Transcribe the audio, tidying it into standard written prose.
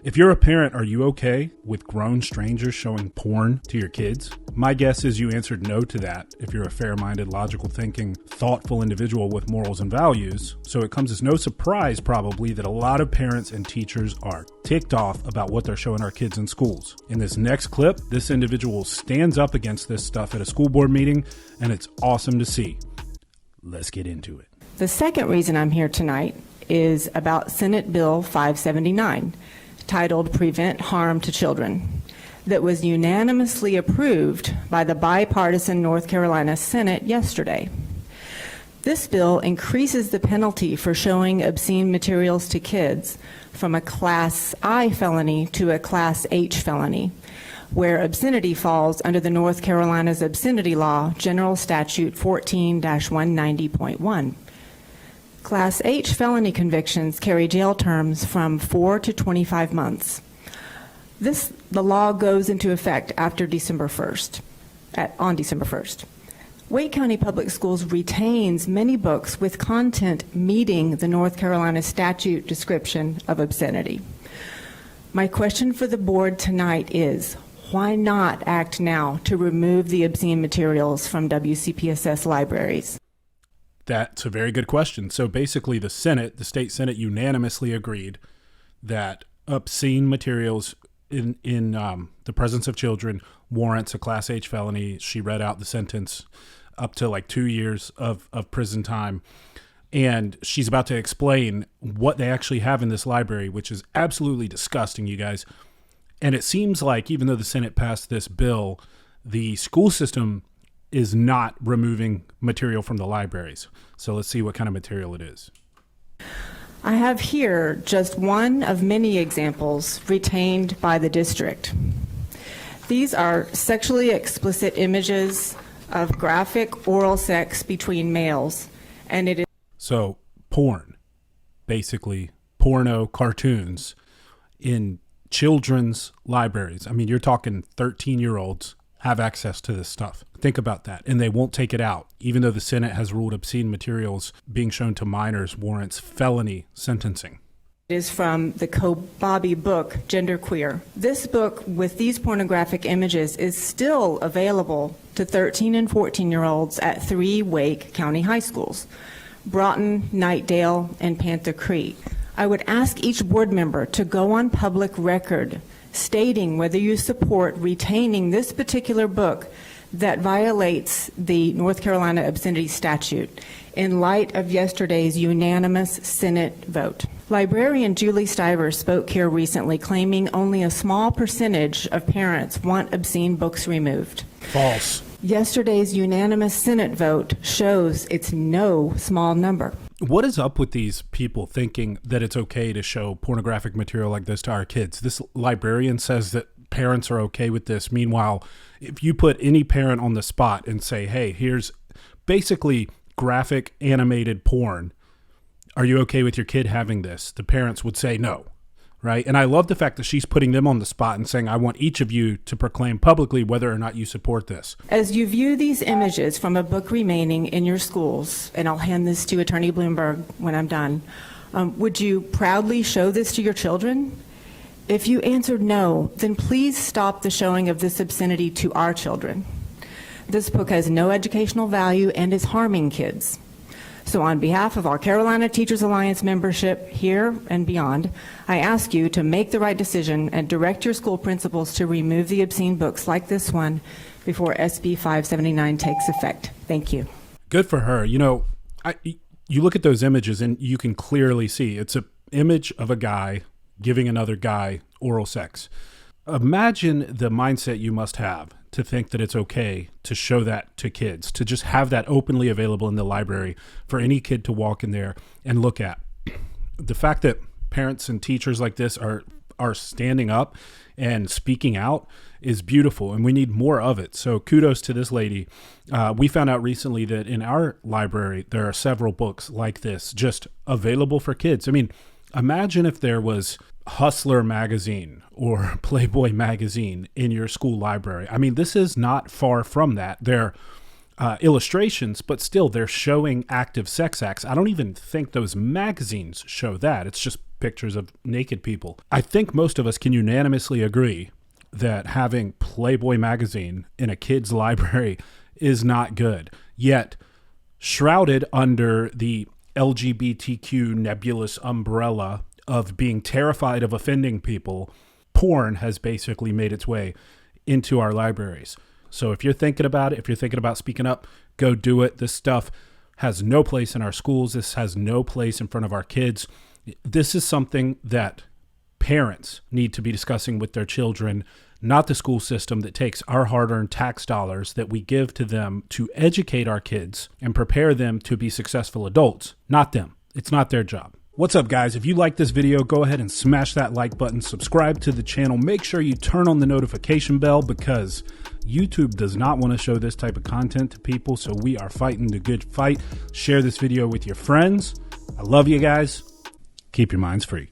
If you're a parent, are you okay with grown strangers showing porn to your kids? My guess is you answered no to that if you're a fair-minded, logical thinking, thoughtful individual with morals and values. So it comes as no surprise probably that a lot of parents and teachers are ticked off about what they're showing our kids in schools. In this next clip, this individual stands up against this stuff at a school board meeting, and it's awesome to see. Let's get into it. The second reason I'm here tonight is about Senate Bill 579, titled Prevent Harm to Children, that was unanimously approved by the bipartisan North Carolina Senate yesterday. This bill increases the penalty for showing obscene materials to kids from a Class I felony to a Class H felony, where obscenity falls under the North Carolina's obscenity law, General Statute 14-190.1. Class H felony convictions carry jail terms from 4 to 25 months. The law goes into effect after December 1st, on December 1st. Wake County Public Schools retains many books with content meeting the North Carolina statute description of obscenity. My question for the board tonight is, why not act now to remove the obscene materials from WCPSS libraries? That's a very good question. So basically the state Senate unanimously agreed that obscene materials in the presence of children warrants a Class H felony. She read out the sentence up to like 2 years of prison time. And she's about to explain what they actually have in this library, which is absolutely disgusting, you guys. And it seems like even though the Senate passed this bill, the school system is not removing material from the libraries. So let's see what kind of material it is. I have here just one of many examples retained by the district. These are sexually explicit images of graphic oral sex between males, and it is so porn, basically porno cartoons in children's libraries. I mean, you're talking 13-year-olds have access to this stuff. Think about that. And they won't take it out, even though the Senate has ruled obscene materials being shown to minors warrants felony sentencing. It is from the Kobabe book, Genderqueer. This book with these pornographic images is still available to 13 and 14-year-olds at 3 Wake County high schools, Broughton, Knightdale, and Panther Creek. I would ask each board member to go on public record stating whether you support retaining this particular book that violates the North Carolina obscenity statute in light of yesterday's unanimous Senate vote. Librarian Julie Stiver spoke here recently claiming only a small percentage of parents want obscene books removed. False. Yesterday's unanimous Senate vote shows it's no small number. What is up with these people thinking that it's okay to show pornographic material like this to our kids? This librarian says that parents are okay with this. Meanwhile, if you put any parent on the spot and say, hey, here's basically graphic animated porn, are you okay with your kid having this? The parents would say no, right? And I love the fact that she's putting them on the spot and saying, I want each of you to proclaim publicly whether or not you support this. As you view these images from a book remaining in your schools, and I'll hand this to Attorney Bloomberg when I'm done, would you proudly show this to your children? If you answered no, then please stop the showing of this obscenity to our children. This book has no educational value and is harming kids. So on behalf of our Carolina Teachers Alliance membership here and beyond, I ask you to make the right decision and direct your school principals to remove the obscene books like this one before SB 579 takes effect. Thank you. Good for her. You know, you look at those images and you can clearly see it's an image of a guy giving another guy oral sex. Imagine the mindset you must have to think that it's okay to show that to kids, to just have that openly available in the library for any kid to walk in there and look at. The fact that parents and teachers like this are standing up and speaking out is beautiful, and we need more of it. So kudos to this lady. We found out recently that in our library, there are several books like this just available for kids. I mean, imagine if there was Hustler magazine or Playboy magazine in your school library. I mean, this is not far from that. They're illustrations, but still they're showing active sex acts. I don't even think those magazines show that. It's just pictures of naked people. I think most of us can unanimously agree that having Playboy magazine in a kid's library is not good. Yet, shrouded under the LGBTQ nebulous umbrella of being terrified of offending people, porn has basically made its way into our libraries. So if you're thinking about it, if you're thinking about speaking up, go do it. This stuff has no place in our schools. This has no place in front of our kids. This is something that parents need to be discussing with their children, not the school system that takes our hard-earned tax dollars that we give to them to educate our kids and prepare them to be successful adults. Not them. It's not their job. What's up, guys? If you like this video, go ahead and smash that like button, subscribe to the channel, make sure you turn on the notification bell because YouTube does not want to show this type of content to people, so we are fighting the good fight. Share this video with your friends. I love you guys. Keep your minds free.